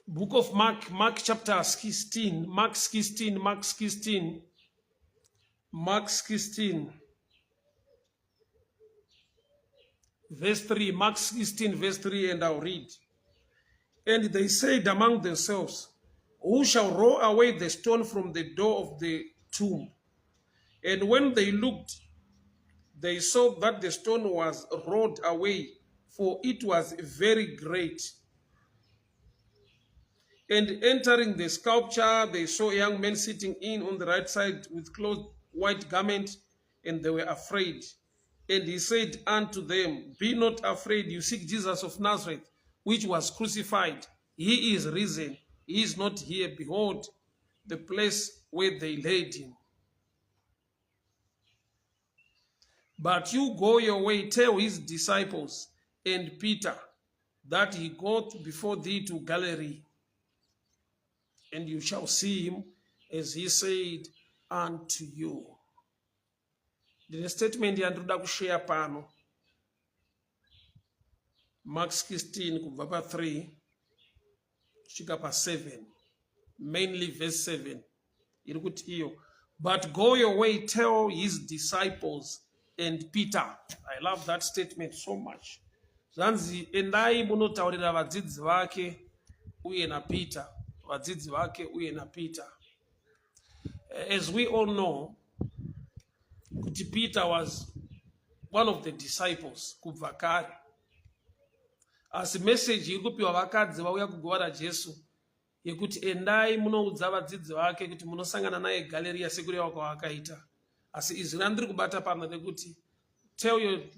Book of Mark chapter 16, Mark 16, verse 3, Mark 16, verse 3, and I'll read. And they said among themselves, who shall roll away the stone from the door of the tomb? And when they looked, they saw that the stone was rolled away, for it was very great. And entering the sculpture, they saw young men sitting in on the right side with clothed white garment, and they were afraid. And he said unto them, be not afraid, you seek Jesus of Nazareth, which was crucified. He is risen. He is not here. Behold, the place where they laid him. But you go your way, tell his disciples and Peter that he goeth before thee to Galilee, and you shall see him as he said unto you. The statement yandoda kushare pano. Mark 16 kubva pa 3 kusvika pa 7, mainly verse 7. Iri kuti iyo, but go your way, tell his disciples and Peter. I love that statement so much. Zanzi endai munotaurira vadzidzi vake uye na Peter. Vadzidzi vake uye na Peter. As we all know, kuti Peter was one of the disciples kubva kare. As message ikupiwa vakadzi vauya kugovara Jesu yekuti endai munoudza vadzidzi vake kuti munosangana naye Galirea sekureva kwavakaita. Asi izwi randiri kubata pano rekuti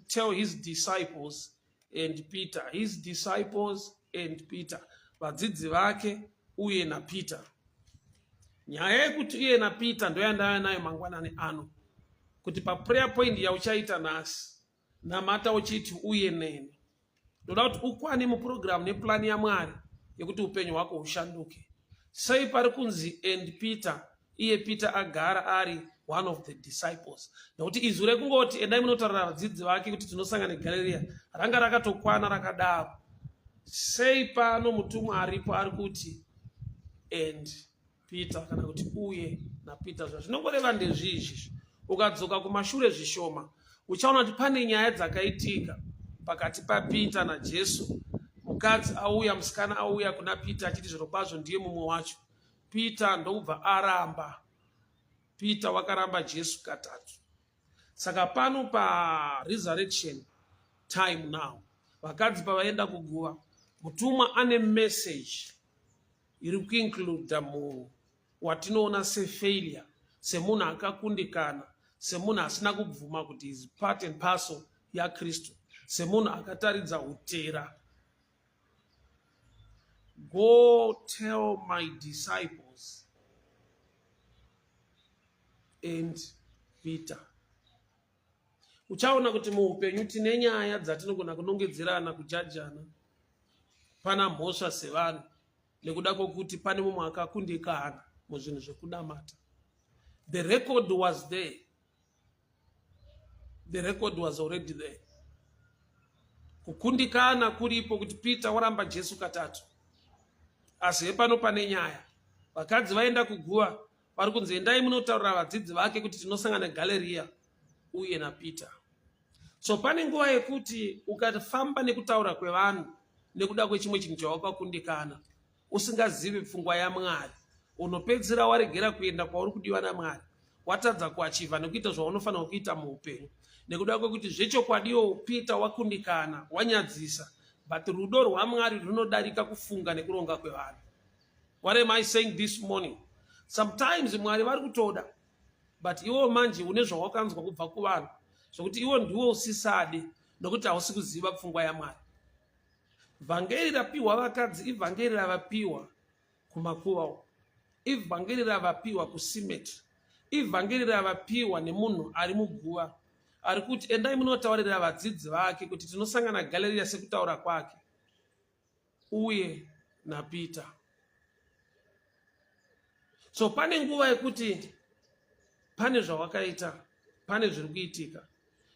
tell his disciples and Peter. His disciples and Peter. Vadzidzi vake uye na Peter. Nyaya yekuti uye na Peter ndo yandava nayo mangwanani ano. Kuti pa prayer point yauchaita nasi namata uchiti uye neni. Ndoda kuti ukwani mu program ne plan ya Mwari yekuti upenyu hwako hushanduke. Sei pari kunzi and Peter, iye Peter agara ari one of the disciples. Nokuti izwi rekungoti endai munotaurira vadzidzi vake kuti tinosangana neGalirea ranga rakatokwana rakadaro. Sei pano mutumwa aripo ari kuti and Peter kana kuti uye na Peter. Zvinongoreva ndezvizvi. Ukadzoka kumashure zvishoma uchaona kuti pane nyaya dzakaitika pakati pa Peter na Jesu. Mukadzi auya, musikana auya kuna Peter achiti zviro kwazvo ndiye mumwe wacho. Peter ndobva aramba. Peter wakaramba Jesu katatu. Saka pano pa resurrection time now, vakadzi pavaenda kuguva, mutumwa ane message iri kuinclude munhu watinoona se failure, semunhu akakundikana, semunhu asina kubvuma kuti is part and parcel ya Kristu, semunhu akataridza utera. Go tell my disciples and Peter. Uchaona kuti muupenyu tine nyaya dzatinogona kunongedzerana kujajana. Pana mhosva sevanhu nekuda kwokuti pane mumwe akakundikana muzvinhu zvekunamata. The record was there. The record was already there. Kukundikana kuripo kuti Peter waramba Jesu katatu. Asi pano pane nyaya. Vakadzi vaenda kuguva vari kunzi endai munotaurira vadzidzi vake kuti tinosangana Galirea uye na Peter. So pane nguva yekuti ukafamba nekutaura kwevanhu nekuda kwechimwe chinhu chawakakundikana usingazivi pfungwa yaMwari, unopedzera waregera kuenda kwauri kudiwa naMwari, watadza kuachiva nekuita zvaunofanira kuita muupenyu. Nekuda kwekuti zvechokwadiwo Peter wakundikana, wanyadzisa, but rudo rwaMwari runodarika kufunga nekuronga kwevanhu. What am I saying this morning? Sometimes Mwari vari kutoda, but iwo manje une zvawakanzwa kubva kuvanhu zvokuti iwo ndiwo usisade nokuti hausi kuziva pfungwa yaMwari. Vhangeri rapiwa vakadzi ivhangeri ravapiwa kumakuva, ivhangeri ravapiwa kusimeti, ivhangeri ravapiwa nemunhu ari muguva ari kuti endai munotaurira vadzidzi vake kuti tinosangana Galirea sekutaura kwake uye na Peter. So pane nguva yekuti pane zvawakaita, pane zviri kuitika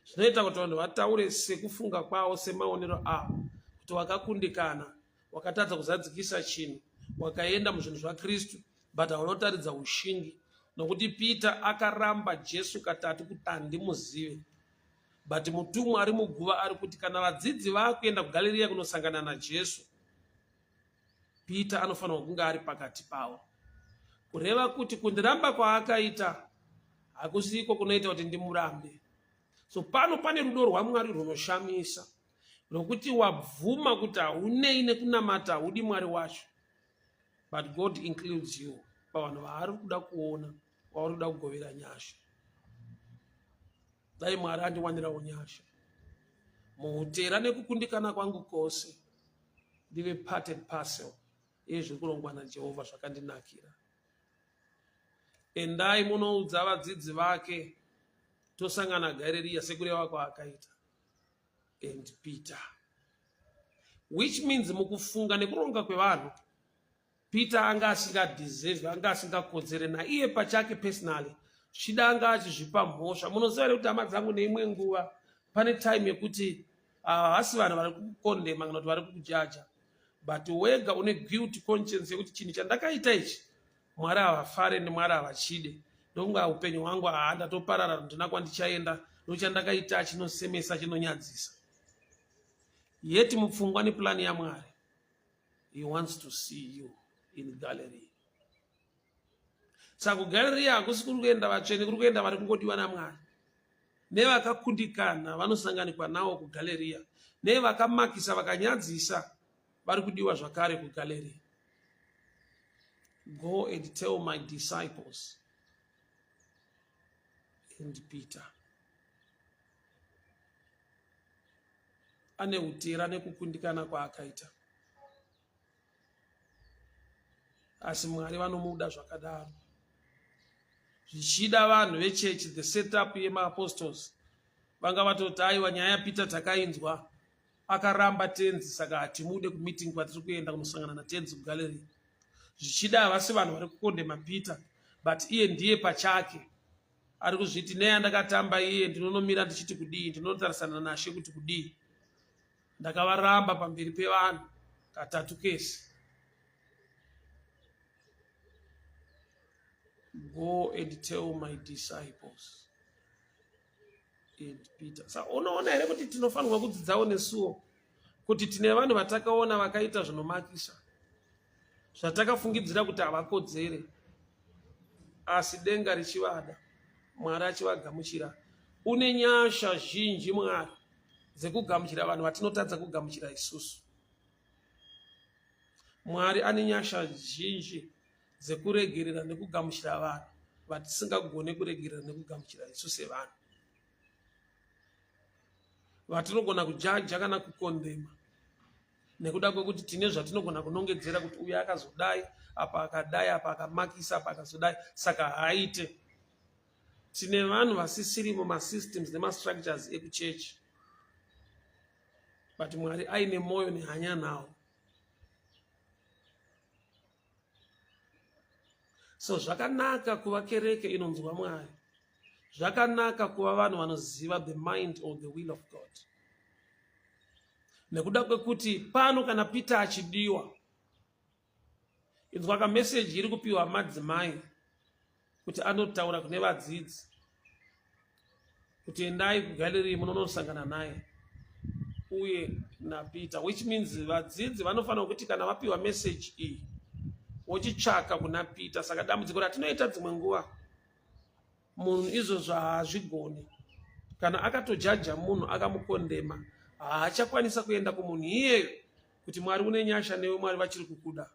zvinoita kuti vanhu vataure sekufunga kwavo, semaonero avo, kuti wakakundikana, wakatadza kuzadzikisa chinhu, wakaenda muzvinhu zvaKristu but haunotaridza ushingi, nokuti Peter akaramba Jesu katatu kuti handimuzive. But mutumwa ari muguva ari kuti kana vadzidzi vakuenda kuGarirea kunosangana naJesu, Peter anofanirwa kunge ari pakati pavo, kureva kuti kundiramba kwaakaita hakusiko kunoita kuti ndimurambe. So pane rudo rwaMwari runoshamisa, rwokuti wabvuma kuti haunei nekunamata, haudi Mwari wacho, but God includes you pavanhu vaari kuda kuona, vaari kuda kugovera nyasha. Dai Mwari andiwanirawo nyasha muhutera nekukundikana kwangu kwose, ndive part and parcel yezviri kurongwa naJehovha zvakandinakira. Endai munoudza vadzidzi vake tosangana Galirea sekureva kwaakaita and Peter, which means mukufunga nekuronga kwevanhu Peter anga asingadeserve, anga asingakodzere naiye pachake personally, shida anga achizvipa mhosva. Munoziva here kuti hama dzangu neimwe nguva pane time yekuti hasi vanhu vari kukondema kana kuti vari kukujaja, but wega une guilty conscience yekuti chinhu chandakaita ichi Mwari havafare neMwari havachide, ndokunga upenyu hwangu ndatoparara, ndina kwandichaenda, ndochandakaita chinosemesa chinonyadzisa. Yeti mupfungwa nepulani yaMwari, he wants to see you in Galilee. Saka kuGalirea hakusi kuri kuenda vatsvene, kuri kuenda vari kungodiwa naMwari. Nevakakundikana vanosanganikwa navo kuGalirea, nevakamakisa vakanyadzisa vari kudiwa zvakare kuGalirea. Go and tell my disciples and Peter. Ane utera nekukundikana kwaakaita, asi Mwari vanomuda zvakadaro. Zvichida vanhu vechechi, the setup yemaapostles, vanga vatoti aiwa nyaya Peter takainzwa, akaramba tenzi, saka hatimude kumeeting kwatiri kuenda kunosangana natenzi kuGalirea. Zvichida havasi vanhu vari kukondema Peter, but iye ndiye pachake ari kuzviti neyandakatamba iye ndinonomira ndichiti kudii, ndinotarisana naShe kuti kudii. Ndakavaramba pamberi pevanhu katatu kese. Go and tell my disciples and Peter. Sa unoona here kuti tinofanirwa kudzidzawo nesuwo kuti tine vanhu vatakaona vakaita zvinomakisa, zvatakafungidzira kuti havakodzere, asi denga richivada, Mwari achivagamuchira. Une nyasha zhinji Mwari dzekugamuchira vanhu vatinotadza kugamuchira isusu. Mwari ane nyasha zhinji dzekuregerera nekugamuchira vanhu vatisingagone kuregerera nekugamuchira isu sevanhu, vatinogona kujaja kana kukondema nekuda kwekuti tine zvatinogona kunongedzera kuti uyu akazodai, apa akadai, apa akamakisa, apa akazodai, saka haaite. Tine vanhu vasisiri mumasystems nemastructures ekuchechi, but Mwari aine moyo nehanya nawo. So zvakanaka kuva kereke inonzwa Mwari, zvakanaka kuva vanhu vanoziva the mind or the will of God. Nekuda kwekuti pano kana Peter achidiwa, inzwa kameseji iri kupiwa madzimai kuti anotaura kune vadzidzi kuti endai kuGalirea munonosangana naye uye naPeter, which means vadzidzi vanofanira kuti kana vapiwa meseji iyi wochitsvaka kuna Peter. Saka dambudziko ratinoita dzimwe nguva, munhu izvozvo haazvigoni, kana akatojaja munhu akamukondema haachakwanisa kuenda kumunhu iyeyo kuti Mwari une nyasha newe, Mwari vachiri kukuda.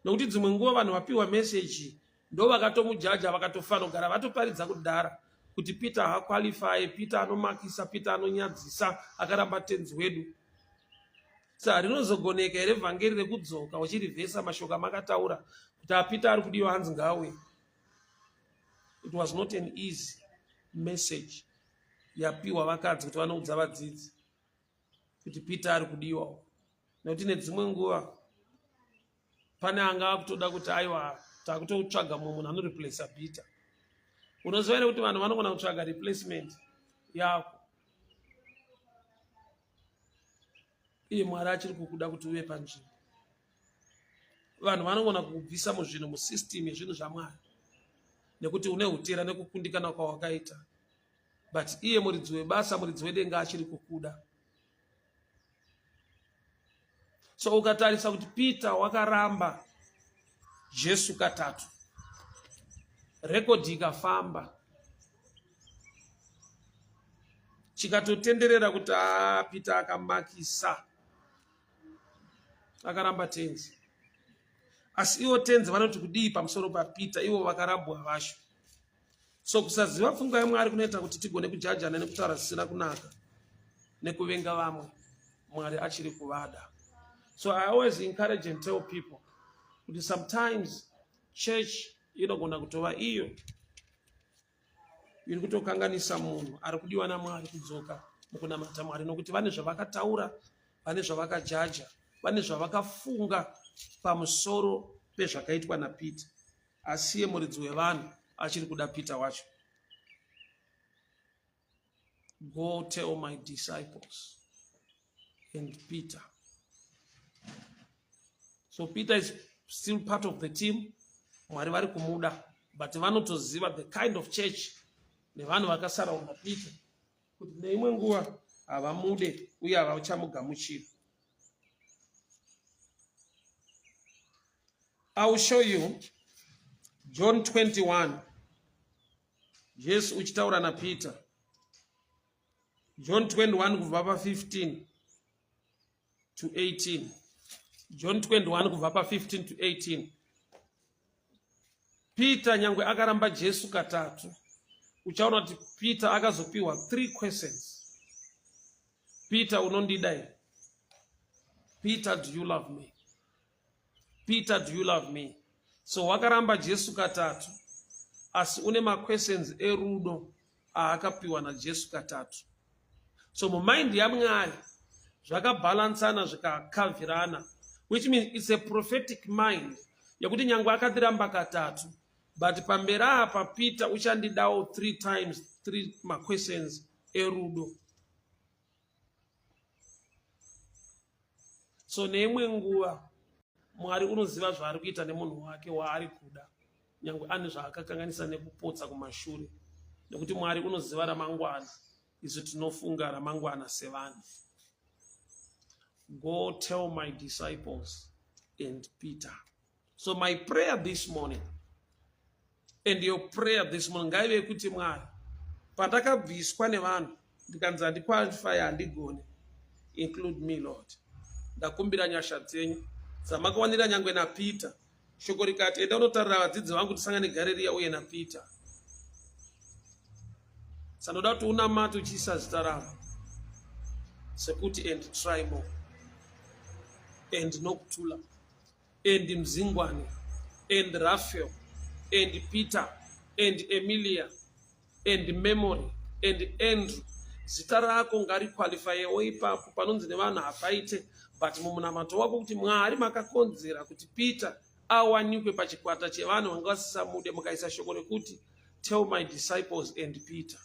Nokuti dzimwe nguva vanhu vapiwa meseji ndo vakatomujaja, vakatofanira kugara vatoparidza kudhara kuti Peter haakwalifai, Peter anomakisa, Peter anonyadzisa, akaramba tenzi wedu. Saka rinozogoneka here vhangeri rekudzoka uchirivhesa mashoko amakataura kuti Peter ari kudiwa hanzi ngawe. It was not an easy message yapiwa vakadzi kuti vanoudza vadzidzi kuti Peter ari kudiwa, nekuti nedzimwe nguva pane anga akutoda kuti aiwa takutotsvaga munhu anoreplace Peter. Unoziva here kuti vanhu vanogona kutsvaga replacement yako. Iye Mwari achiri kukuda kuti uve panzvimbo. vanhu vanogona kubvisa muzvinhu musystem yezvinhu zvaMwari nekuti une hutera nekukundikana kwawakaita, but iye muridzi webasa, muridzi wedenga achiri kukuda. So ukatarisa kuti Peter wakaramba Jesu katatu, rekodhi ikafamba, chikatotenderera kuti Peter akamakisa, akaramba tenzi. Asi ivo tenzi vanoti kudii pamusoro paPeter, ivo vakarambwa vasho. So kusaziva pfungwa yaMwari kunoita kuti tigone kujajana nekutaura zvisina kunaka nekuvenga vamwe. Mwari achiri kuvada. So I always encourage and tell people that sometimes church inogona kutova iyo iri kutokanganisa munhu ari kudiwa naMwari kudzoka mukunamata Mwari, nokuti vane zvavakataura, vane zvavakajaja, vane zvavakafunga pamusoro pezvakaitwa naPeter. Asi iye muridzi wevanhu achiri kuda Peter wacho. Go tell my disciples and Peter. So Peter is still part of the team. Mwari vari kumuda, but vanotoziva the kind of church nevanhu vakasaraunda Peter kuti neimwe nguva havamude uye havachamugamuchira. I will show you John 21. Jesu uchitaura naPeter. John 21 kubva pa15 to 18. John 21 kubva pa15 to 18. Peter nyangwe akaramba Jesu katatu, uchaona kuti Peter akazopiwa 3 questions. Peter, unondida here? Peter, do you love me? Peter, do you love me? So wakaramba Jesu katatu, asi une questions erudo aakapiwa na Jesu katatu. So mumind yaMwari zvakabalansana zvikakavhirana, which means it's a prophetic mind yakuti nyangwe akatiramba katatu, but pamberi apa Peter uchandidawo 3 times 3 questions erudo. So neimwe nguva Mwari unoziva zvaari kuita nemunhu wake waari kuda, nyangwe ane zvaakakanganisa nekupotsa kumashure, nekuti Mwari unoziva ramangwana, isu tinofunga ramangwana sevanhu. Go tell my disciples and Peter. So my prayer this morning and your prayer this morning ngaive kuti Mwari, pandakabviswa nevanhu ndikanzi handiqualify, handigone, include me Lord. Ndakumbira nyasha dzenyu dzamakawanira nyangwe naPeter. Shoko rikati enda unotarira vadzidzi vangu tisangane Garirea uye naPeter. Sanoda kuti unamate uchiisa zita rangu sekuti and try more and Nokutula and Mzingwane and Raphael and Peter and Emilia and Memory and Andrew. Zita rako ngariqualifyewo ipapo panonzi nevanhu hapaite, but mumunamato wako kuti Mwari makakonzera kuti Peter awanikwe pachikwata chevanhu vanga vasisamude, mukaisa shoko rekuti tell my disciples and Peter.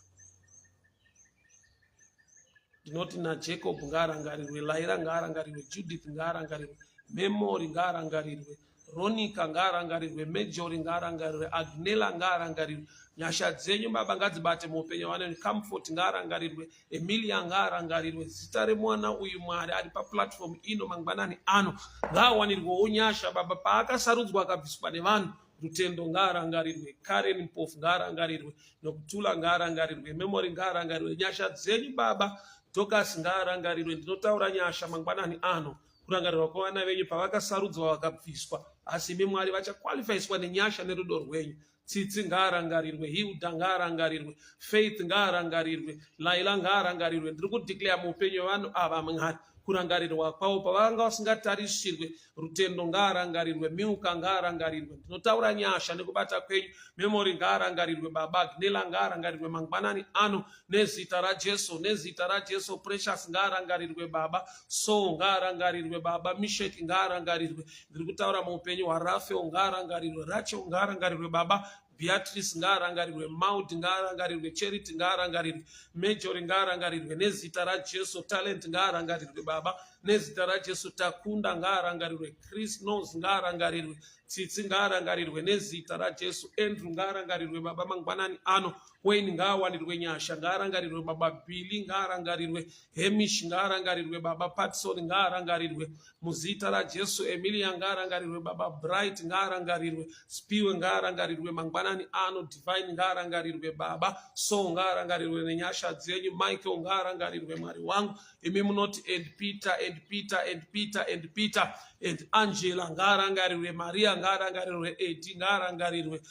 Ndinoti naJacob ngaarangarirwe, Laira ngaarangarirwe, Judith ngaarangarirwe, Memory ngaarangarirwe, Ronika ngaarangarirwe, Majori ngaarangarirwe, Agnella ngaarangarirwe. Nyasha dzenyu Baba ngadzibate muupenyu hwavo. Comfort ngaarangarirwe, Emilia ngaarangarirwe. Zita remwana uyu Mwari ari paplatform ino mangwanani ano ngaawanirwewo nyasha Baba. Paakasarudzwa akabviswa nevanhu, Rutendo ngaarangarirwe, Karen Mpofu ngaarangarirwe, Nokutula ngaarangarirwe, Memory ngaarangarirwe. Nyasha dzenyu Baba, Dorcas ngaarangarirwe. Ndinotaura nyasha mangwanani ano kurangarirwa kwavana venyu pavakasarudzwa vakabviswa, asi imi Mwari vachaqualifyswa nenyasha nerudo rwenyu. Tsitsi ngaarangarirwe, Hilda ngaarangarirwe, Faith ngaarangarirwe, Laila ngaarangarirwe. Ndiri kudeclare muupenyu hwavanhu ava Mwari kurangarirwa kwavo pavanga vasingatarisirwe. Rutendo ngaarangarirwe, Milka ngaarangarirwe. Ndinotaura nyasha nekubata kwenyu. Memory ngaarangarirwe Baba, Agnella ngaarangarirwe mangwanani ano nezita raJesu, nezita raJesu. Precious ngaarangarirwe Baba, So ngaarangarirwe Baba, Mishek ngaarangarirwe. Ndiri kutaura muupenyu hwaRaphael ngaarangarirwe, Rachel ngaarangarirwe Baba, Beatrice ngarangarirwe, Maud ngarangarirwe, Charity ngarangarirwe, Major ngarangarirwe, nezita raJesu. Talent ngarangarirwe Baba, nezita raJesu. Takunda ngarangarirwe, Chris Knows ngarangarirwe, Tsitsi ngarangarirwe, nezita raJesu. Andrew ngarangarirwe Baba mangwanani ano. Wayne ngawanirwe nyasha ngarangarirwe Baba. Billy ngarangarirwe, Hemish ngarangarirwe Baba. Patson ngarangarirwe muzita raJesu. Emilia ngarangarirwe Baba. Bright ngarangarirwe, Spiwe ngarangarirwe mangwanani ano. Divine ngarangarirwe Baba. So ngarangarirwe nenyasha dzenyu. Michael ngarangarirwe Mwari wangu. Imi munoti and Peter and Peter and Peter and Peter and Angela ngarangarirwe, Maria ngarangarirwe, Edi ngarangarirwe,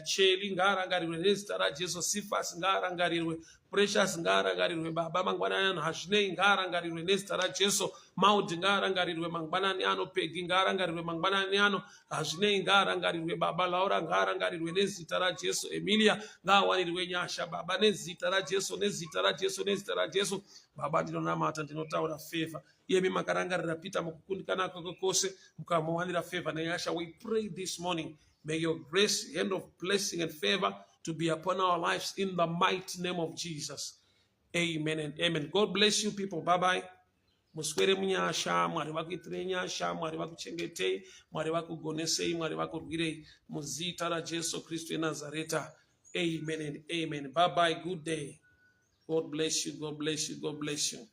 Cheli ngarangarirwe, nezita raJesu. Sifas ngarangarirwe, Precious ngarangarirwe Baba mangwanani ano. Hashnei ngarangarirwe, nezita raJesu. Maud ngarangarirwe mangwanani ano. Pegi ngarangarirwe mangwanani ano. Hashnei ngarangarirwe Baba. Laura ngarangarirwe, nezita raJesu. Emilia ngawanirwe nyasha Baba, nezita raJesu, nezita raJesu, nezita raJesu. Baba ndinonamata ndinotaura favor yemi makarangarira Peter mukukundikana kwako kose mukamuwanira favor nenyasha. We pray this morning, may your grace, hand of blessing and favor to be upon our lives in the mighty name of Jesus. Amen and amen. God bless you people. Bye bye. Muswere munyasha, Mwari vakuitire nyasha, Mwari vakuchengetei, Mwari vakugonesei, Mwari vakurwirei muzita raJesu Kristu eNazareta. Amen and amen. Bye bye. Good day. God bless you. God bless you. God bless you.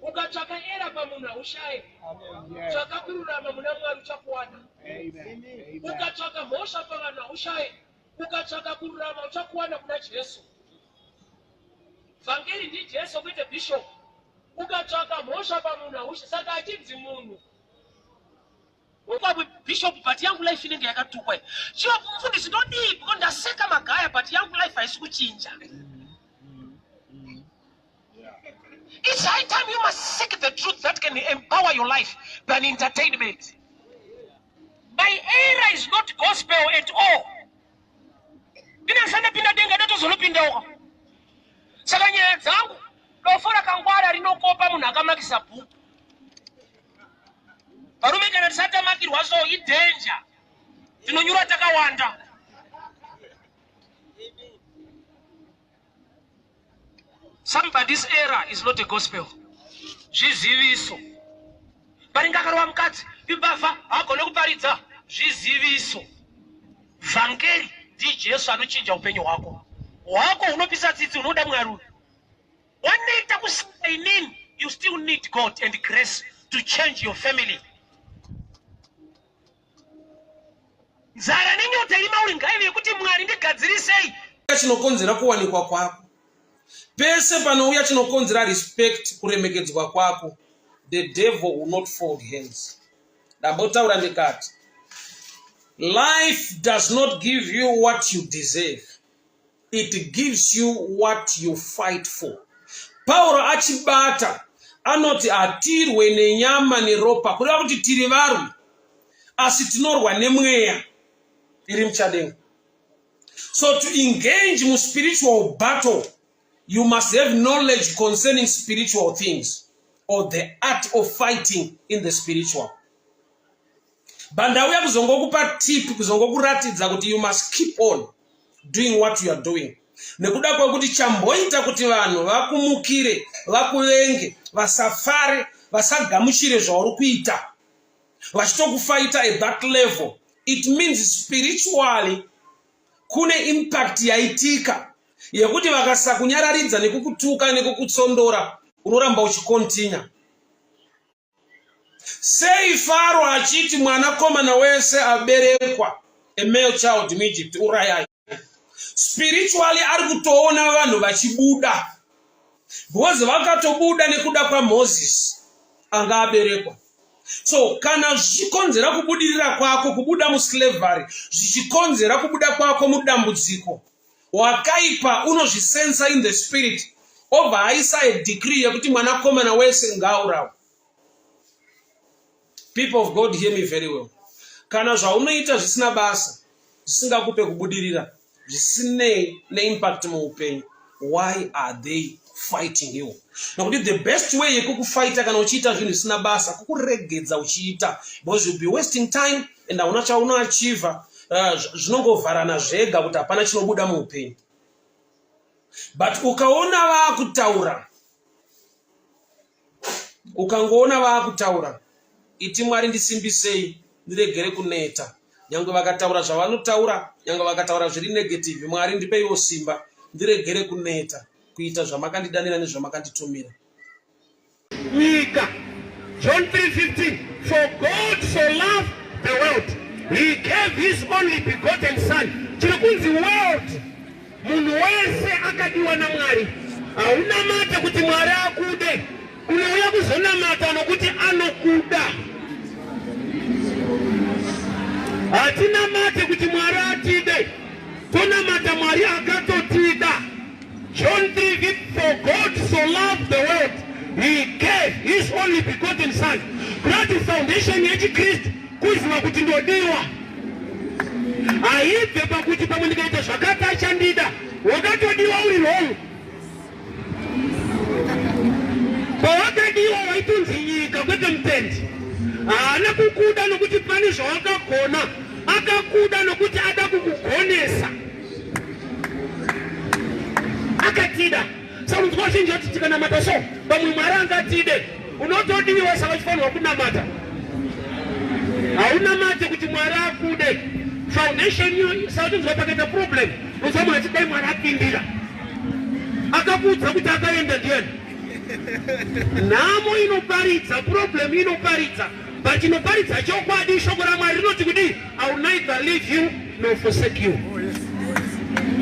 Ukachaka era pamuna ushaye. Chaka kururama muna Mwari uchakuwana. Ukachaka mosha pamana ushaye. Ukachaka kururama uchakuwana kuna Jesu. Vangeli ndi Jesu kuite bishop. Ukachaka mosha pamuna ushaye. Saka achidzi munhu. Ukabwe bishop but yangu life inenge yakatukwa. Chiwa mfundisi ndodi because ndaseka magaya but yangu life haisi kuchinja. It's high time you must seek the truth that can empower your life than entertainment. My era is not gospel at all. Dina sana pinda denga dato zolo pinda oka. Sakanye zangu lofora kangwara rinokopa munhu akamakisa bhuku. Parume kana tisatamakirwa so idanger. Tinonyura takawanda. Somebody's error is not a gospel. Zviziviso. Paringakarwa mukadzi ibafa agone kuparidza zviziviso. Vhangeri ndiJesu anochinja upenyu hwako. Hwako hunopisa tsitsi unoda Mwari. Wanoita kusika inini, you still need God and grace to change your family. Nzara nenyota irima uri ngaive kuti Mwari ndigadzirisei. Chinokonzera kuwanikwa kwako. Pese panouya chinokonzera respect kuremekedzwa kwako, the devil will not fold hands. Ndabotaura ndikati, life does not give you what you deserve. It gives you what you fight for. Paulo achibata anoti atirwe nenyama neropa, kureva kuti tiri varwi asi tinorwa nemweya iri muchadenga. So to engage in spiritual battle, you must have knowledge concerning spiritual things or the art of fighting in the spiritual. Bandauya kuzongokupa tip, kuzongokuratidza kuti you must keep on doing what you are doing. Nekuda kwekuti chamboita kuti vanhu vakumukire, vakuvenge, vasafare, vasagamuchire zvauri kuita, vachitokufighta at that level. It means spiritually kune impact yaitika yekuti vakasakunyararidza nekukutuka nekukutsondora unoramba uchikontinya. Sei Faro achiti mwanakomana wese aberekwa, a male child in Egypt, urayai. Spiritually ari kutoona vanhu vachibuda. Because vakatobuda nekuda kwa Moses anga aberekwa. So kana zvichikonzera kubudirira kwako kubuda muslavery, zvichikonzera kubuda kwako mudambudziko, wakaipa unozvisensa in the spirit, obva aisa a decree yekuti mwanakomana wese ngaurawo. People of God, hear me very well. Kana zvaunoita zvisina basa, zvisingakupe kubudirira, zvisinei neimpact muupenyu, why are they fighting you? Nokuti the best way yekukufighta kana uchiita zvinhu zvisina basa kukuregedza uchiita, because you'll be wasting time and hauna chaunoachieve. Zvinongovharana zvega kuti hapana chinobuda muupenyu. But ukaona vaakutaura, iti Mwari ndisimbisei ndiregere kuneta. Nyangwe vakataura zvavanotaura, nyangwe vakataura zviri negative, Mwari ndipeiwo simba ndiregere kuneta kuita zvamakandidanira nezvamakanditumira. Nyika John 3:15, for God so loved the world, he gave his only begotten son. Chirikunzi world, munhu wese akadiwa naMwari. Hauna mata kuti Mwari akude, unouya kuzonamata nokuti anokuda. Hatina mate kuti Mwari atide, tonamata Mwari akatotida. John 3, for God so loved the world, he gave his only begotten son. That is foundation yechiKristu, kuziva kuti ndodiwa. Haibve pakuti pamwe ndikaita zvakati achandida, wakatodiwa uri wrong. Pawakadiwa waitunzi nyika kwete mutendi. Haana kukuda nokuti pane zvawakagona, akakuda nokuti ada kukugonesa. Akatida. Saka munhu wazhinji ati tikanamata so, pamwe Mwari angatide, unotodiwa saka uchifanirwa kunamata. Haunamate kuti Mwari akude. Foundation yo sautinzwa pakaita problem. Usamwe ati dai Mwari apindira. Akakudza kuti akaenda ndiani. Nhamo inoparidza, problem inoparidza. But inoparidza chokwadi, shoko raMwari rinoti kuti I will neither leave you nor forsake you.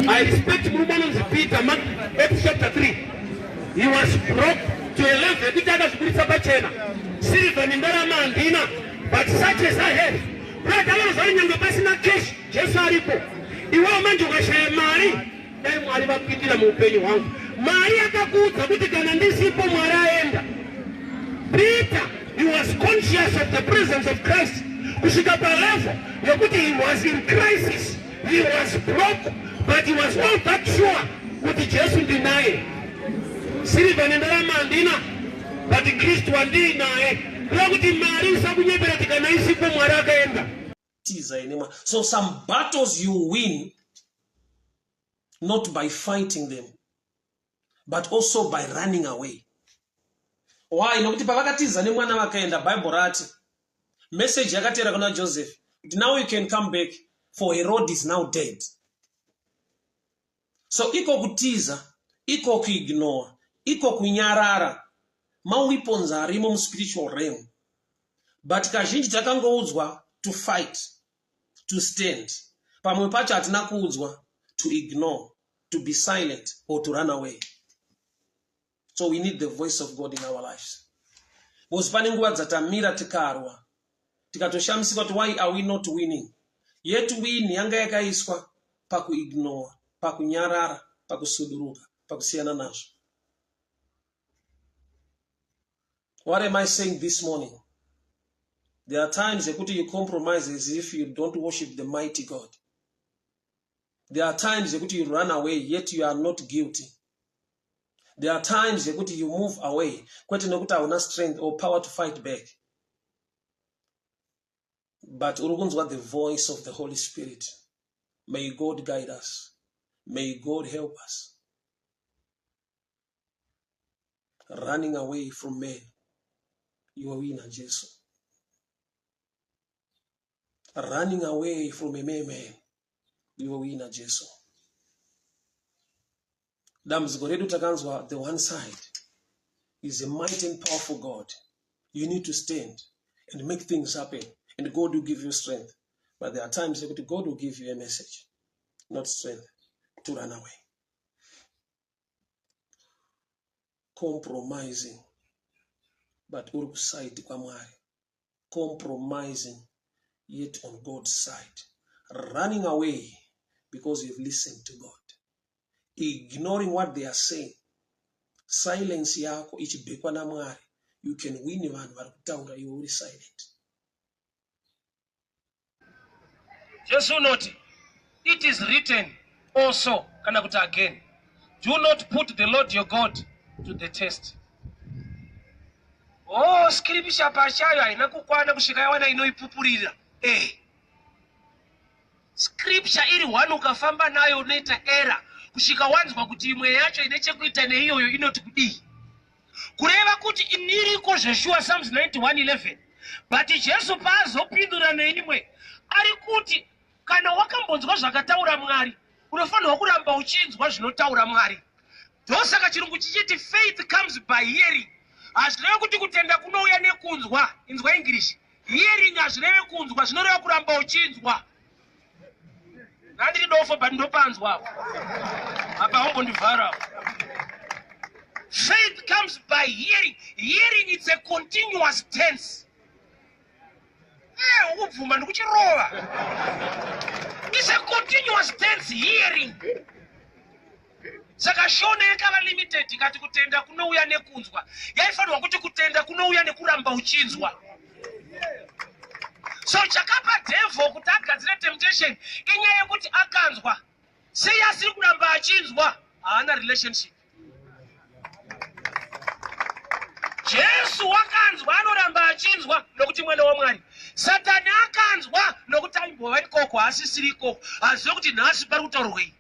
I respect murume anonzi Peter, Mark chapter 3. He was broke to a level kuti akazvikuritsa pachena. Silver nendarama handina, but such as I have. Brother vanozvari nyangwe pasina cash, Jesu aripo. Iwewe manje ukashaya mari, dai Mwari vapindira muupenyu hwangu. Mwari akakuudza kuti kana ndisipo Mwari aenda. Peter, he was conscious of the presence of Christ. Kusvika palevel yokuti he was in crisis. He was broke, but he was all that sure kuti Jesu ndinaye. Silver nendarama handina, but Kristu andinaye. Kuti mari usakunyepera kuti kana isipo Mwari akaenda. So some battles you win not by fighting them, but also by running away. Why? Nokuti pavakatiza nemwana vakaenda, Bible rati message yakatera kuna Joseph, now you can come back for Herod is now dead. So iko kutiza, iko kuignore, iko kunyarara, maweapons arimo mu spiritual realm. But kazhinji takangoudzwa to fight, to stand. Pamwe pacho hatina kuudzwa to ignore, to be silent, or to run away. So we need the voice of God in our lives. Because pane nguva dzatamira tikarwa, tikatoshamisika kuti why are we not winning? Yet win yanga yakaiswa pakuignore, pakunyarara, pakusuduruka, pakusiyana nazvo. What am I saying this morning? There are times that you compromise as if you don't worship the mighty God. There are times that you run away, yet you are not guilty. There are times that you move away, quite no strength or power to fight back. But urugunzwa the voice of the Holy Spirit. May God guide us. May God help us. Running away from men, you are winner, Jesus. Running away from a man, you are winner, Jesus. Damzgoredu takanzwa, the one side is a mighty and powerful God. You need to stand and make things happen, and God will give you strength. But there are times that God will give you a message, not strength, to run away. Compromising, but urukuside kwa Mwari. compromising yet on God's side, running away because you've listened to God, ignoring what they are saying. Silence yako ichibekwa na Mwari, you can win vanhu vari kutaura iwe uri silent. Jesu unoti, it is written also, kana kuti again, do not put the Lord your God to the test. Oh, scripture pachayo haina kukwana kusvika yawana inoipupurira. Scripture iri one ukafamba nayo unoita error kusvika wanzwa kuti imwe yacho ine chekuita neiyoyo inoti kudii. Kureva kuti iniriko zveshua Psalms 91:11. But Jesu paazopindura neimwe ari kuti kana wakambonzwa zvakataura Mwari unofanirwa kuramba uchinzwa zvinotaura Mwari. Ndosaka chirungu chichiti faith comes by hearing. Hazvireve kuti kutenda kunouya nekunzwa. Inzwa English. Hearing hazvireve kunzwa, zvinoreva kuramba uchinzwa. Nandiri dofo but ndopanzwa. Apa hombondivhara. Faith comes by hearing. Hearing is a continuous tense. Ukubvuma ndikuchirova. It's a continuous tense, hearing. Saka shone yakava limited ikati kutenda kunouya nekunzwa. Yaifanirwa kuti kutenda kunouya nekuramba uchinzwa. So chakapa devil kuti agadzire temptation inyaya yekuti akanzwa. Sei asiri kuramba achinzwa, haana relationship. Jesu wakanzwa anoramba achinzwa nokuti mwana waMwari. Satani akanzwa nokuti aimbova ikoko asisiri ikoko. Azive kuti nhasi pari kutaurwei.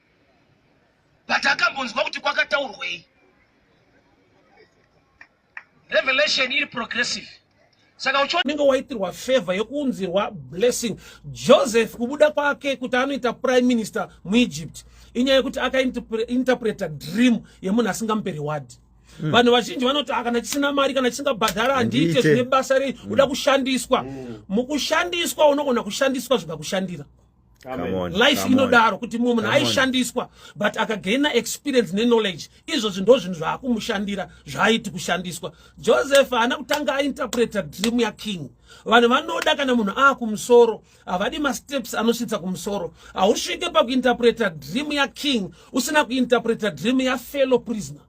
But akambonzwa kuti kwakataurwei. Revelation iri progressive. Saka ucho ninge waitirwa favor yokuunzirwa blessing. Joseph kubuda kwake kuti anoita prime minister muEgypt inyaya yekuti akainterpreta dream yemunhu asingampe reward. Vanhu vazhinji vanoti kana chisina mari kana chisingabhadhara handiite zvine basa rei, uda kushandiswa. Mukushandiswa unogona kushandiswa zvikakushandira. Life inodaro kuti munhu aishandiswa but akagaina experience neknowledge, izvozvo ndo zvinhu zvaakumushandira zvaaiti kushandiswa. Joseph haana kutanga ainterpreta dream yaking. Vanhu vanoda kana munhu akumusoro, havadi masteps anosvitsa kumusoro. Hausvike pakuinterpreta dream yaking usina kuinterpreta dream yafellow prisoner.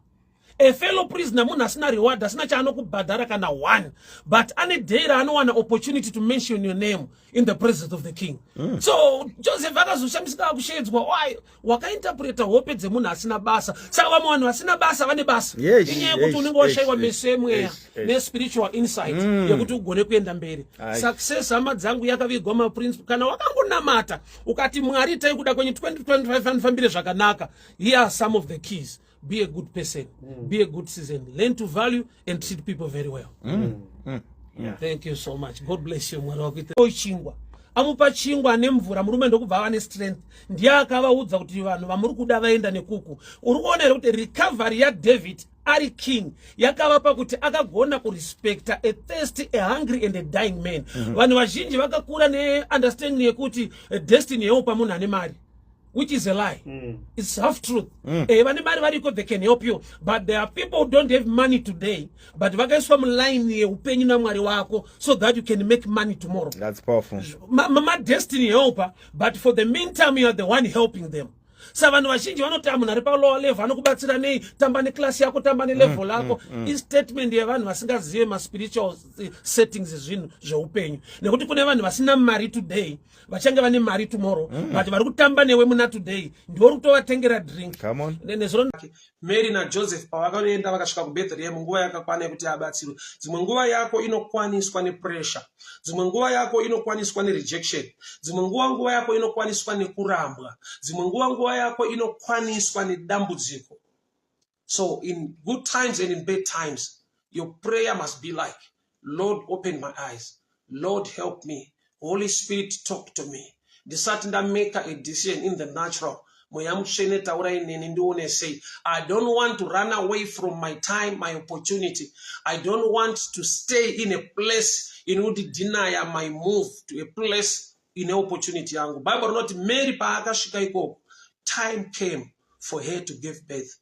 A fellow prisoner munhu asina reward, asina chaanokubhadhara kana one, but ane day raanowana opportunity to mention your name in the presence of the king. So Joseph akazoshamisika kushedzwa, why wakainterpreta hope dzemunhu asina basa. Saka vamwe vanhu vasina basa vane basa. Inyaya yekuti unenge washaiwa meso emweya nespiritual insight yekuti ugone kuenda mberi. Success hama dzangu yakavigwa maprinciple. Kana wakangonamata ukati Mwari tai kuda kwenye 2025 anofambire zvakanaka, here are some of the keys. Be a good person, be a good citizen, learn to value and treat people very well. Yeah. Thank you so much. God bless you. Chingwa amupa chingwa nemvura murume ndokubva ava strength. Ndiye akavaudza kuti vanhu vamuri kuda vaenda nekuku. Uri kuona kuti recovery ya David ari king yakavapa kuti akagona kurespecta a thirsty, a hungry and a dying man. Vanhu vazhinji vakakura neunderstanding yekuti destiny yeopa munhu ane mari, which is a lie. It's half truth. They can help you, but there are people who don't have money today, but vakaiswa muline upenyu na Mwari wako so that you can make money tomorrow. That's powerful. My destiny helper, but for the meantime you are the one helping them. Sa vanhu vazhinji vanoti munhu ari palower level anokubatsira nei, tamba neclass yako, tamba nelevel lako. Statement yevanhu vasingazive maspiritual settings ezvinhu zveupenyu. Nekuti kune vanhu vasina mari today vachange vane mari tomorrow, but vari kutamba newe muna today ndiwo uri kutovatengera drink. Come on. Mary na Joseph pavakaenda vakasvika kuBethlehem nguva yakakwana yekuti abatsirwe. Dzimwe nguva yako inokwaniswa nepressure, dzimwe nguva yako inokwaniswa nerejection, dzimwe nguva yako inokwaniswa nekurambwa, dzimwe nguva yako inokwaniswa nedambudziko. So in good times and in bad times, your prayer must be like, Lord, open my eyes, Lord, help me, Holy Spirit, talk to me. Ndisati ndamake a decision in the natural, say, I don't want to run away from my time, my opportunity. I don't want to stay in a place in which deny my move to a place in an opportunity. Bible not Mary paakashika, time came for her to give birth.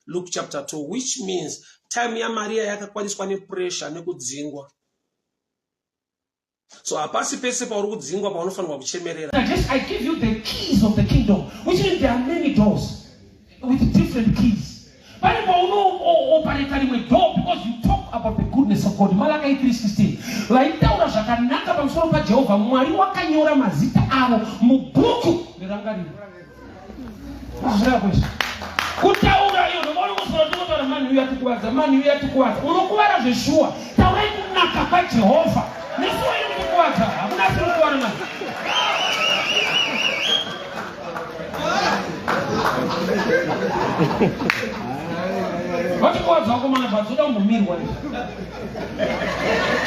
Luke chapter 2, which means time ya Maria yakakwaniswa ne pressure nekudzingwa. So apasi pese pauri kudzingwa paunofanirwa kuchemerera. I give you the keys of the kingdom, which means there are many doors with different keys. But if you know operate with door because you talk about the goodness of God. Malachi 3:16. Like taura zvakanaka pamusoro paJehovha, Mwari wakanyora mazita avo mubhuku rerangariro. Kutaura iyo ndono kusora mani uya tukwaza. Unokuvara zveshuwa. Taurai kunaka kwaJehovha. Nesuwa iri kukwaza. Hakuna siri kuwana mani. Vachikwadza wako mana bvazoda kumbomirwa.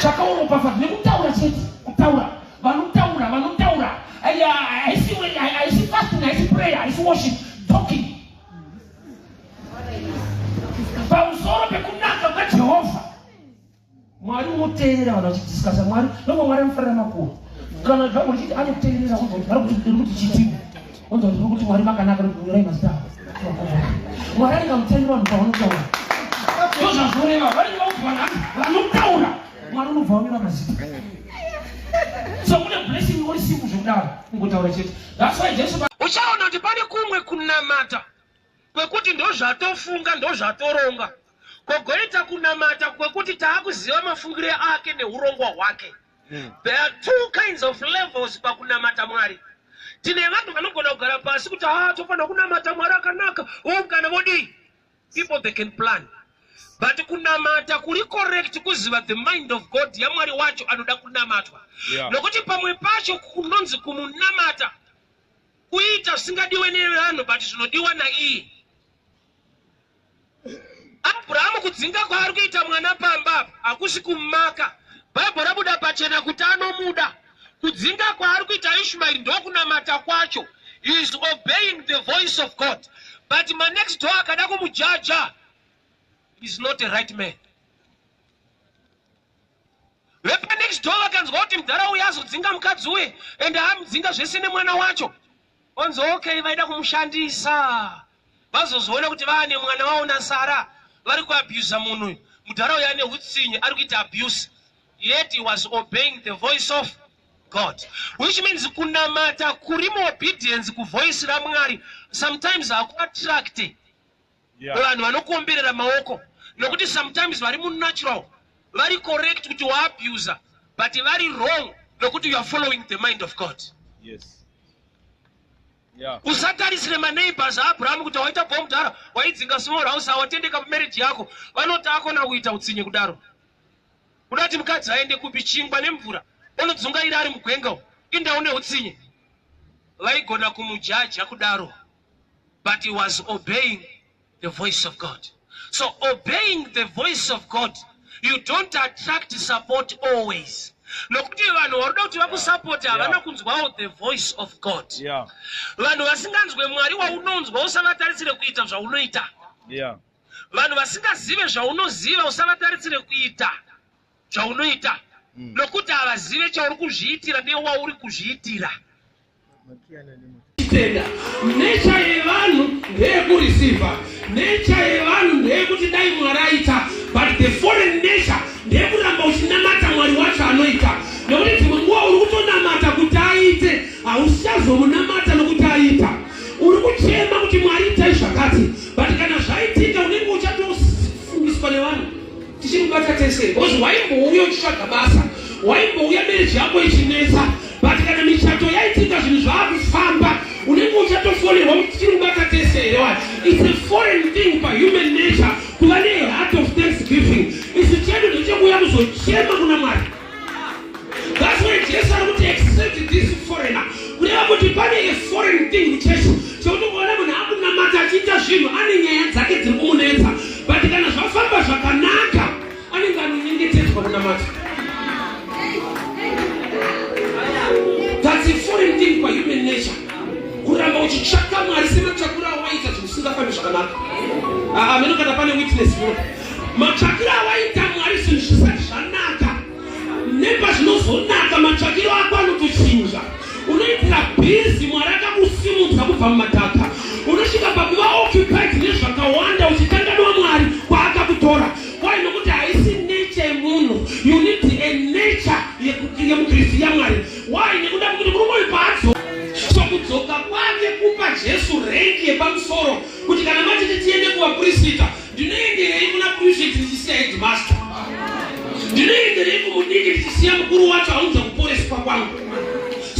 Chakaunopafa nekutaura chete. Kutaura. Vanotaura. I see fasting, I see prayer, I see worship, talking. Pamusoro pekunaka kwaJehovha. Mwari unoteerera vanhu vachidiskasa Mwari. Ndomwe Mwari amufarira makuru. Kana zvamuri chiti anoteerera kuti chitiwe. Unzwa kuti Mwari makanaka kurai mazita avo. Mwari aringamuteerera vanhu pavanotaura. Ndozvazvoreva vanotaura. Mwari unobva wanyora mazita. So kune blessing uri simple zvekudaro kungotaura chete. That's why Jesu uchaona kuti pane kumwe kunamata kwekuti ndozvatofunga ndozvatoronga, kogoita kunamata kwekuti taakuziva mafungiro ake neurongwa hwake. There are two kinds of levels pakunamata Mwari. Tine vanhu vanogona kugara pasi kuti tofanira kunamata Mwari akanaka kana vodi. People they can plan. But kunamata kuri correct kuziva the mind of God ya Mwari wacho anoda kunamatwa. Nokuti pamwe pacho kunonzi kumunamata kuita singadiwe nevanhu but zvinodiwa naiye. Abrahamu kudzinga kwaari kuita mwana pamba hakusi kumaka. Bhaibheri rabuda pachena kuti anomuda. Kudzinga kwaari kuita Ishmael ndokunamata kwacho. He is obeying the voice of God. But my next door akada kumujaja is not a right man. Wepa next door vakanzwa kuti mudhara uya azodzinga mukadzi uye ende amudzinga zvese nemwana wacho. Onzo okay vaida kumushandisa. Vazozoona kuti vaane mwana wavo naSara vari kuabuse munhu. Mudhara uya ane hutsinye ari kuita abuse. Yet he was obeying the voice of God. Which means kunamata kurimo obedience ku voice ra Mwari sometimes akuattract. Vanhu vanokomberera maoko. Nokuti sometimes vari natural, very correct kuti waabuser, but very wrong nokuti you are following the mind of God. Yes. Yeah. Usatarisire maneighbors aAbraham kuti waita bomudhara waidzinga small house awatendeka pamarriage yako vanoti akona kuita utsinye kudaro. Unati mukadzi aende kupi chingwa nemvura unodzungaira ari mugwenga inda une utsinye. Vaigona kumujaja kudaro, but he was obeying the voice of God. So obeying the voice of God, you don't attract support always. Nokuti vanhu varoda kuti vakusupport havana kunzwawo the voice of God. Vanhu vasinganzwe Mwari waunonzwa usavatarisire kuita zvaunoita. Vanhu vasingazive zvaunoziva usavatarisire kuita zvaunoita. Nokuti havazive chauri kuzviitira newauri kuzviitira. Nature yevanhu ndeyekureceiva, nature yevanhu ndeyekuti dai Mwari aita, but the foreign nature ndeyekuramba uchinamata Mwari wacho anoita. Nokuti dzimwe nguva uri kutonamata kuti aite, hauchazomunamata nokuti aita. Uri kuchema kuti Mwari itai zvakati, but kana zvaitika unenge uchatofungiswa nevanhu. Tichimubata tese, because waimbouya uchitsvaga basa, waimbouya marriage yako ichinetsa, but kana michato yaitika zvinhu zvaakufamba unenge uchatofonerwa kuti tichimubata tese here. It's a foreign thing by human nature kuva neheart of thanksgiving. Isu chedu ndechekuuya kuzochema kuna Mwari. That's why Jesu ari kuti accept this foreigner. Kureva kuti pane a foreign thing muchesu chekuti kuona munhu akunamata achiita zvinhu ane nyaya dzake dziri kumunetsa, but kana zvafamba zvakanaka anenge anonyengetedzwa kunamata. That's a foreign thing by human nature. Kuramba uchitsvaka Mwari sematsvakiro awaita zvimusingafambi zvakanaka. Ameno kana pane witness mo. Matsvakiro awaita Mwari zvinhu zvisati zvanaka. Nepazvinozonaka matsvakiro ako anotochinja. Unoitira busy Mwari akakusimudza kubva mumadhaka. Unosvika pakuva occupied nezvakawanda uchikanganwa Mwari kwaakakutora. Why? Nokuti haisi nature yemunhu. You need a nature yemukristu chiti ndichisiya headmaster. Ndinoenderei kumudiki ndichisiya mukuru wacho aunza kuporeswa kwangu.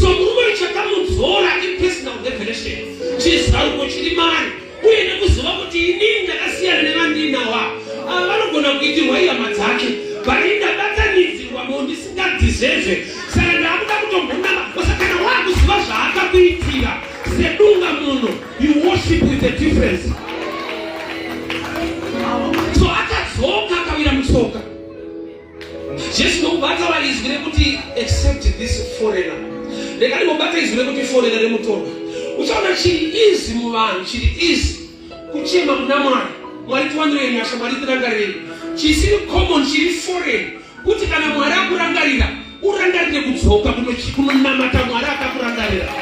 So murume chakamudzora personal revelation chizaruko chiri mari uye nekuziva kuti inini ndakasiyana nevandinawa ava vanogona kuitirwa ihama dzake vari ndabatanidzirwa munhu ndisingadhizezve saka ndaakuda kutombonama kosa kana waakuziva zvaakakuitira sedunga munhu you worship with a difference. So akadzoka akawira mutsoka jesu nokubata vaizwi rekuti accept this foreigner. Rekani mubata izwi rekuti foreigner remutorwa uchaona chiri izi muvanhu chiri izi kuchema kuna mwari mwari tiwandirei nyasha mwari tirangarirei chisiri common chiri foreign kuti kana mwari akurangarira urangarire kudzoka kunonamata mwari akakurangarira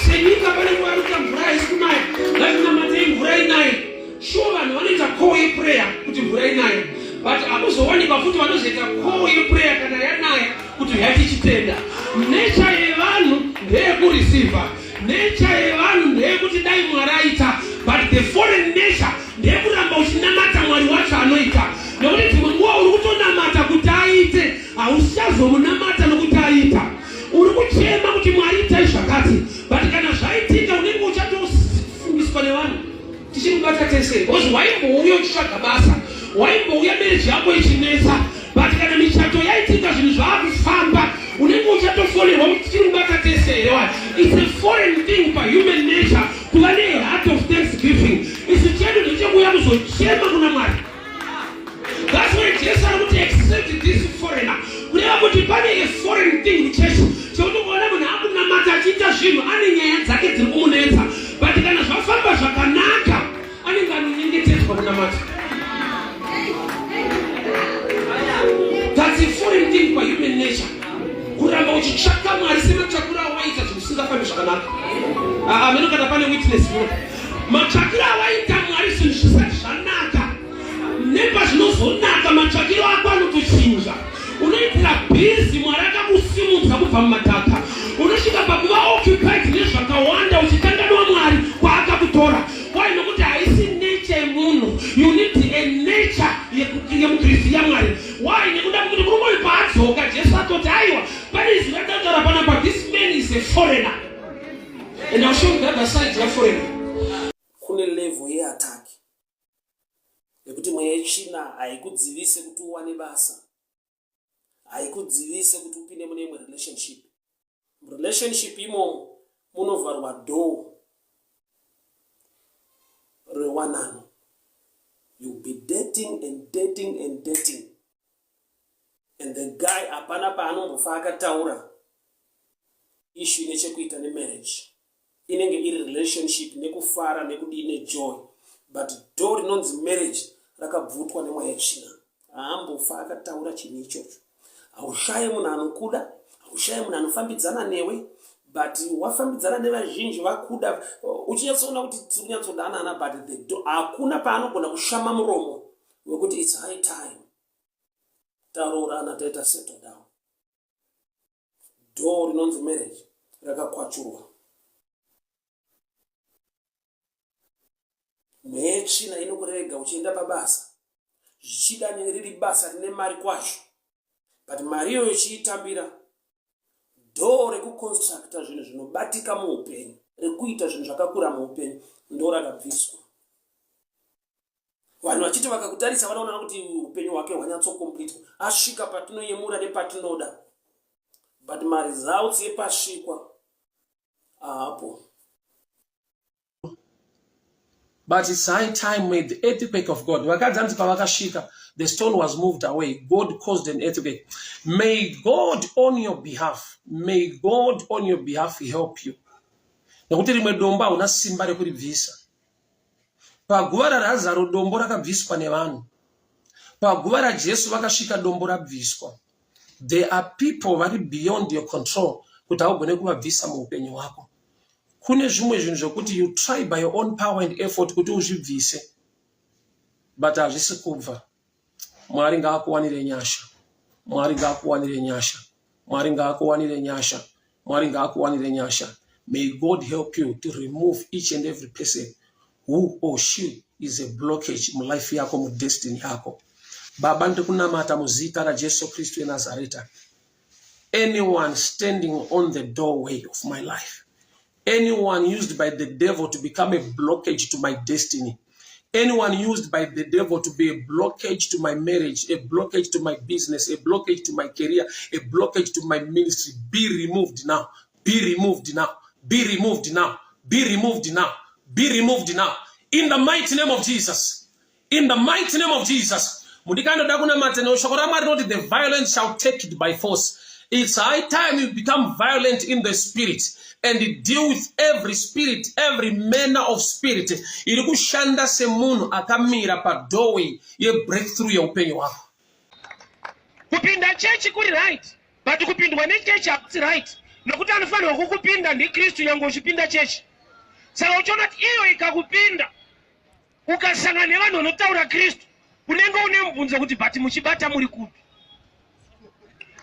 senyika pane nguva yekuti mvura haisi kunaya ngatinamatei mvura inayo shuwa vanhu vanoita call yeprayer kuti mvura inayo but hakuzowanikwa futi vanozoita call yeprayer kana yanaya kuti yatichitenda. Nature yevanhu ndeyekureceiva, nature yevanhu ndeyekuti dai mwari aita, but the foreign nature ndeyekuramba uchinamata mwari wacho anoita. Nekuti dzimwe nguva uri kutonamata kuti aite hauchazomunamata nokuti aita. Uri kuchema kuti mwari itai zvakati, but kana zvaitika unenge uchatofungiswa nevanhu. Tichimubata tese because waimbouya uchitsvaga basa, waimbouya mereji yako ichinetsa, but kana michato yaitika zvinhu zvaakufamba unenge uchatofonerwa kuti tichimubata tese here wati. It's a foreign thing for human nature kuva neheart of thanksgiving. Isu chedu ndechekuuya kuzochema kuna mwari. That's why Jesu ari kuti accept this foreigner. Kureva kuti pane a foreign thing muchesu chekuti kuona munhu akunamata achiita zvinhu ane nyaya dzake dziri kumunetsa, but kana zvafamba zvakanaka anenge anonyengetedzwa kunamata. That's a foreign thing for human nature. Kuramba uchitsvaka mwari sematsvakiro awaita zvikusingafambi zvakanaka. Ameno kana pane witness muno. Matsvakiro awaita mwari zvinhu zvisati zvanaka. Nepazvinozonaka matsvakiro ako anotochinja. Unoitira bhizi mwari akakusimudza kubva mumadhaka. Unosvika pakuva occupied nezvakawanda uchikanganwa mwari kwaakakutora. Why? Nokuti haisi nature yemunhu. You need a nature yemukristu yaMwari. Why? Nekuda kuti murume uyu paadzoka Jesu atoti aiwa pane izwi ratataura panapa, this man is a foreigner. And I'll show you the other side ya foreigner. Kune level yeattack yekuti mweya yechina haikudzivise kuti uwane basa, haikudzivise kuti upinde mune imwe relationship. Relationship imomo munovharwa door rewanano. You'll be dating and dating and dating, and the guy apana paanombofa akataura issue inechekuita nemarriage. Inenge iri relationship nekufara nekudine joy, but door rinonzi marriage rakabvutwa nemweya yechina. Haambofa akataura chinhu ichocho. Haushaye munhu anokuda, haushaye munhu anofambidzana newe, but wafambidzana nevazhinji vakuda uchinyatsoona kuti tiri kunyatsodanana, but the door hakuna paanogona kushama muromo wekuti it's high time taroorana taita settle down. Door rinonzi marriage rakakwachurwa. Mweya yechina inokurega uchienda pabasa zvichida riri basa rine mari kwazvo, but mari iyoyo chiitambira. Door rekuconstructa zvinhu zvinobatika muupenyu, rekuita zvinhu zvakakura muupenyu, ndo rakabviswa. Vanhu vachiti vakakutarisa vanaona kuti upenyu hwake hwanyatsokomplete, asvika patinoyemura nepatinoda, but maresults yepasvikwa hapo. But it's high time with the earthquake of God. Vakadzanzi pavakasvika, the stone was moved away. God caused an earthquake. May God on your behalf, may God on your behalf help you. Nekuti rimwe dombo hauna simba rekuribvisa. Paguva raRazaro dombo rakabviswa nevanhu. Paguva raJesu vakasvika dombo rabviswa. There are people vari beyond your control kuti haugone kuvabvisa muupenyu hwako. Kune zvimwe zvinhu zvokuti you try by your own power and effort kuti uzvibvise, but hazvisi kubva. Mwari ngaakuwanire nyasha. Mwari ngaakuwanire nyasha. Mwari ngaakuwanire nyasha. Mwari ngaakuwanire nyasha. May God help you to remove each and every person who or she is a blockage mu life yako, mu destiny yako. Baba ndikunamata muzita ra Jesu Kristu eNazareta. Anyone standing on the doorway of my life, anyone used by the devil to become a blockage to my destiny, anyone used by the devil to be a blockage to my marriage, a blockage to my business, a blockage to my career, a blockage to my ministry, be removed now, be removed now, be removed now, be removed now, be removed now. In the mighty name of Jesus. In the mighty name of Jesus. The violence shall take it by force. It's high time you become violent in the spirit and deal with every spirit, every manner of spirit. Ilikushanda semunu akamira pa doorway ye breakthrough ya upenyo wako. Kupinda church kuri right, but kupindwa ne church akuti right. Nokuti anofana kukupinda ndi Kristu yango uchipinda church. Saka uchona iyo ikakupinda. Ukasangana vanhu vanotaura Kristu, unenge une mubvunzo kuti bati muchibata muri kupi.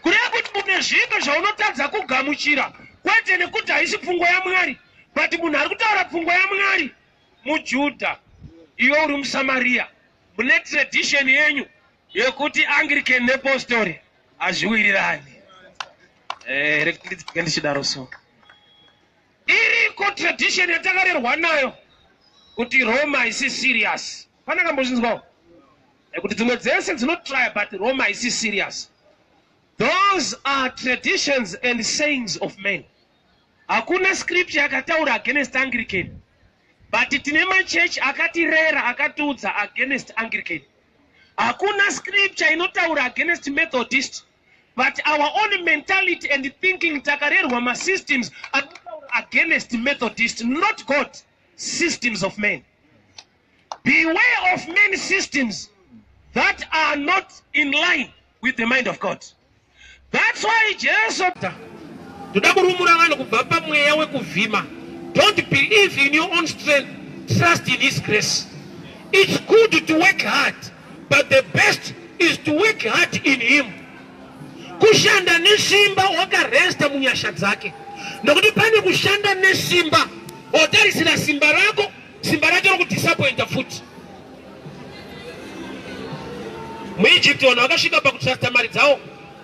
Kureva kuti une zvinhu zvaunotadza kugamuchira, kwete nekuti haisi pfungwa yaMwari, but munhu ari kutaura pfungwa yaMwari muJudha, iwe uri muSamaria, mune tradition yenyu yekuti Anglican neApostolic hazviwirirani. Ndichidaro so. Iriko tradition yatakarerwa nayo kuti Roma haisi serious. Pana kambozvinzwawo? Kuti dzimwe dzese dzinotry but Roma haisi serious. Those are traditions and sayings of men. Hakuna scripture yakataura against Anglican. But tine machurch akatirera akatiudza against Anglican. Hakuna scripture inotaura against Methodist. But our own mentality and thinking takarerwa ma systems anotaura against Methodist, not God. Systems of men. Beware of many systems that are not in line with the mind of God. That's why Jesus don't believe in your own strength, trust in His grace. It's good to work hard, but the best is to work hard in Him. Kushanda nesimba wakaresta munyasha dzake. Nokuti pane kushanda nesimba otarisira simba rako rokudisappointa futi. MuEgypt vanhu vakasvika pakutrasta mari dzavo,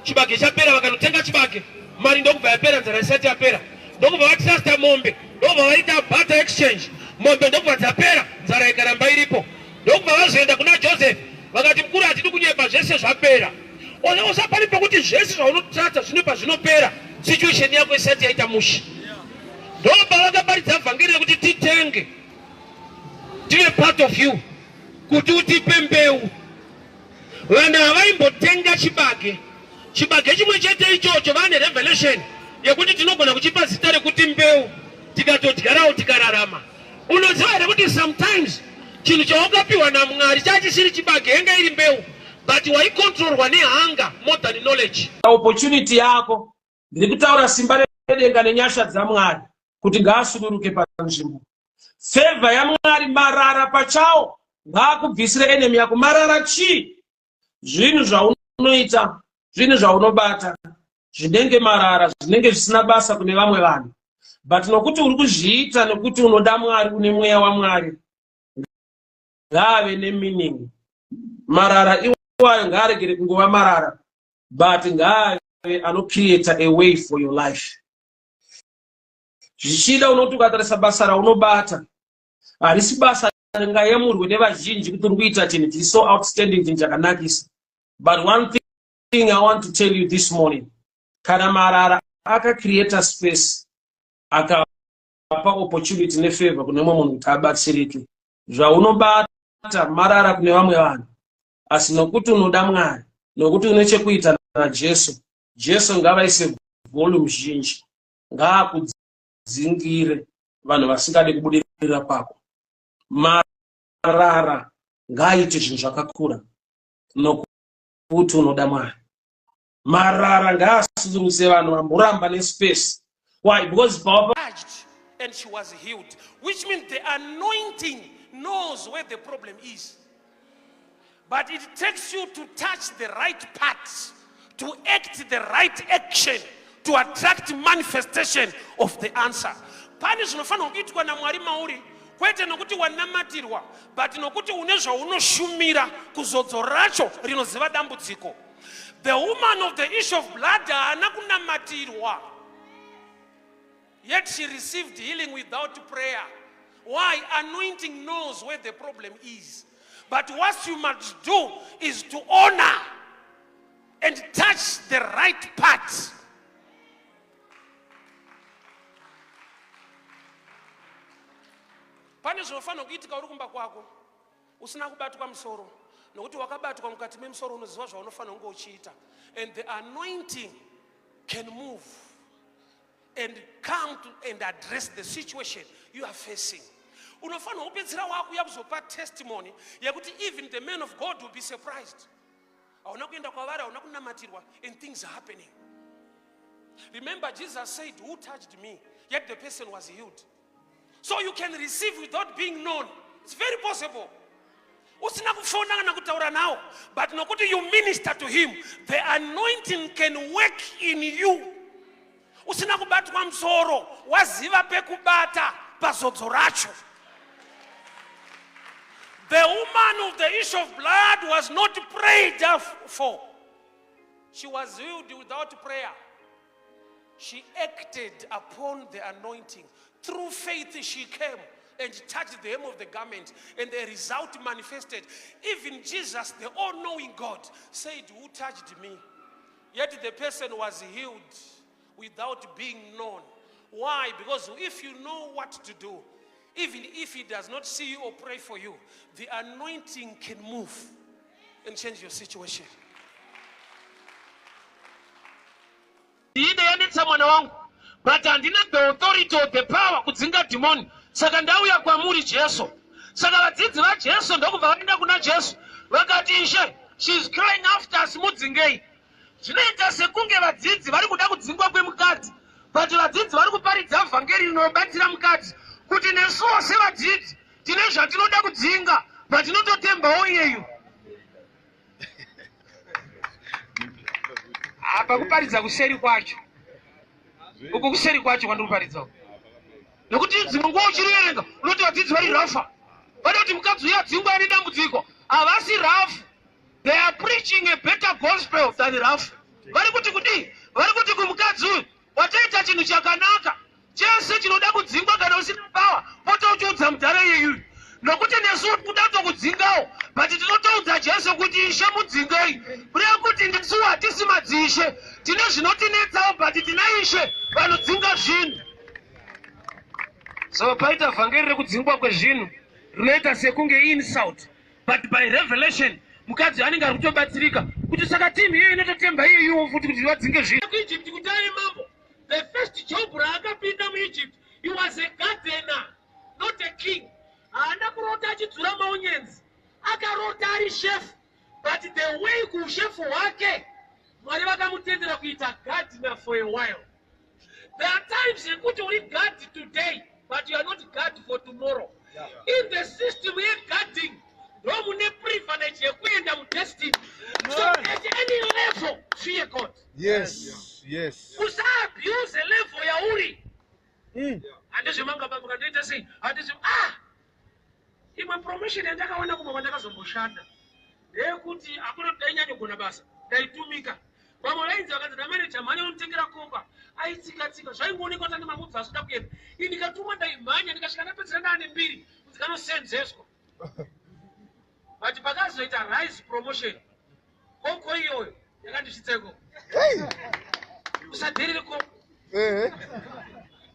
chibage chapera vakanotenga chibage, mari ndokubva yapera, nzara isati yapera, ndokubva vatrasta mombe, ndokubva vaita barter exchange, mombe ndokubva dzapera, nzara ikaramba iripo, ndokubva vazoenda kuna Joseph vakati mukuru hatidi kunyepa, zvese zvapera. Usapani pekuti zvese zvaunotrasta zvino pazvinopera, situation yako isati yaita musha. Ndokubva vakaparidza vhangeri rekuti titenge, tive part of you, kuti utipe mbeu. Vanhu havaimbotenga chibage chimwe chete ichocho vane revelation yekuti tinogona kuchipa zita rekuti mbeu, tikatodyarawo tikararama. Unoziva here kuti sometimes chinhu chawakapiwa naMwari chachisiri chibage, yenga iri mbeu, but waikontrolwa nehanga more than knowledge. Opportunity yako ndiri kutaura simba redenga nenyasha dzaMwari kuti ngaasuduruke panzvimbo. Favor yaMwari, marara pachawo ngaakubvisire enemy yako. Marara chii? Zvinhu zvaunoita, zvinhu zvaunobata, zvinenge marara, zvinenge zvisina basa kune vamwe vanhu, but nokuti uri kuzviita nekuti unoda Mwari, une mweya waMwari, ngaave nemeaning. Marara iwayo ngaaregere kungova marara, but ngaave anocreate a way for your life. Zvichida unoti ukatarisa basa raunobata harisi basa ringayemurwe nevazhinji kuti uri kuita chinhu chiri so outstanding, chinhu chakanakisa. But one thing I want to tell you this morning, kana marara akacreate space, akapa opportunity nefavor kune mumwe munhu kuti abatsirike, zvaunobata marara kune vamwe vanhu, asi nokuti unoda Mwari, nokuti une chekuita naJesu, Jesu ngavaise volume zhinji, ngaakudzingire vanhu vasingade kubudirira pako. Marara ngaaite zvinhu zvakakura nokuti unoda Mwari. Marara ngaasuduruse vanhu vamboramba nespace. Why? Because Baba and she was healed, which means the anointing knows where the problem is. But it takes you to touch the right parts, to act the right action, to attract manifestation of the answer. Pani zvinofana kuitwa naMwari mauri kwete nokuti wanamatirwa, but nokuti une zvaunoshumira kuzodzo racho rinoziva dambudziko. The woman of the issue of blood haana kunamatirwa, yet she received healing without prayer. Why? Anointing knows where the problem is. But what you must do is to honor and touch the right part. Pane zvinofana kuitika uri kumba kwako usina kubatwa musoro, nokuti wakabatwa mukati memusoro unoziva zvaunofana kunge uchiita. And the anointing can move and come to and address the situation you are facing. Unofana upedzera wakuya kuzopa testimony yekuti even the men of God will be surprised. Hauna kuenda kwavari, hauna kunamatirwa, and things are happening. Remember, Jesus said, "Who touched me?" Yet the person was healed. So you can receive without being known. It's very possible. Usina kufona na kutaura nao, but nokuti you minister to him, the anointing can work in you. Usina kubatwa msoro, waziva pekubata pazodzo racho. The woman of the issue of blood was not prayed for. She was healed without prayer. She acted upon the anointing. Through faith she came and touched the hem of the garment, and the result manifested. Even Jesus, the all-knowing God, said, "Who touched me?" Yet the person was healed without being known. Why? Because if you know what to do, even if he does not see you or pray for you, the anointing can move and change your situation. But andina the authority of the power kudzinga demon. Saka ndauya kwamuri Jesu. Saka vadzidzi vaJesu ndokubva vaenda kuna Jesu. Vakati, "Ishe, she's crying after us, mudzingei." Zvinoita sekunge vadzidzi vari kuda kudzingwa kwemukadzi, but vadzidzi vari kuparidza vhangeri rinobatsira mukadzi kuti nesuwo sevadzidzi tine zvatinoda kudzinga, but tinototembawo iyeyu. Apa kuparidza kuseri kwacho. Uku kuseri kwacho kwandikuparidzawo. Nokuti dzimwe nguva uchiriverenga unoti vadzidzi vari rafa. Vada kuti mukadzi uya dzingwa ane dambudziko. Havasi rafu. They are preaching a better gospel than rafu. Vari kuti kudii? Vari kuti kumukadzi uyu wataita chinhu chakanaka. Chese chinoda kudzingwa kana usina power, pota uchiudza mudhara yeyu. Nokuti nesu kuda kutodzingawo, but tinotoudza Jesu kuti, "Ishe mudzingei." Kureva kuti nesu hatisi madzishe. Tine zvinotinetsawo, but tina Ishe vanodzinga zvinhu. So paita vhangeri rekudzingwa kwezvinhu rinoita sekunge insult, but by revelation mukadzi anenge ari kutobatsirika kuti saka timu iyo inototemba iyeyuwo futi kuti vadzinge zvinhu. Kuegypt kuti ari mambo, the first job raakapinda muEgypt, he was a gardener, not a king. Haana kurota achidzura maunyenzi, akarota ari chef, but the way kuushefu hwake Mwari vakamutendera kuita gardener for a while. There are times yekuti uri guard today, but you are not guard for tomorrow. In the system yeguarding, ndo mune privilege yekuenda mudestiny. So at any level, fear God. Yes. Yes. Usa abuse level yauri. Andezvemanga baba kandoita sei? Andezve imwe promotion yandakaona kumwe kwandakazomboshanda. Ndeyekuti akuna ndainyanyogona basa. Ndaitumika. Vamwe vainzi vakati manager mhanya unotengera komba. Aitsika-tsika. Zvaingoonekwa kuti mamudzi asida kuenda. Ini ndikatuma ndaimhanya ndikasvika ndapedzera ndaane mbiri. Ndikanosenzeswa. But pakazoita rise promotion. Koko iyoyo yakandisvitseko. Usadherere koko.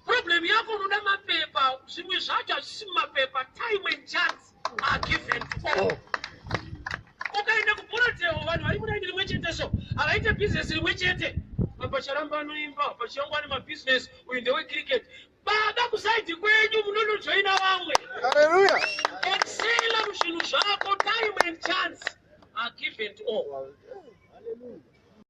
Problem yako unoda mapepa, zvimwe zvacho hazvisi mapepa, time and chance are given to all. Ukaenda kupoliteo vanhu vari kudaini rimwe chete so, avaite business rimwe chete. Mapacharamba anoimba, pachirangwa ane mabusiness, uyu ndewecricket. Baba kusaidi kwenyu munonojoina vamwe. Hallelujah. Excella muzvinhu zvako, time and chance are given to all.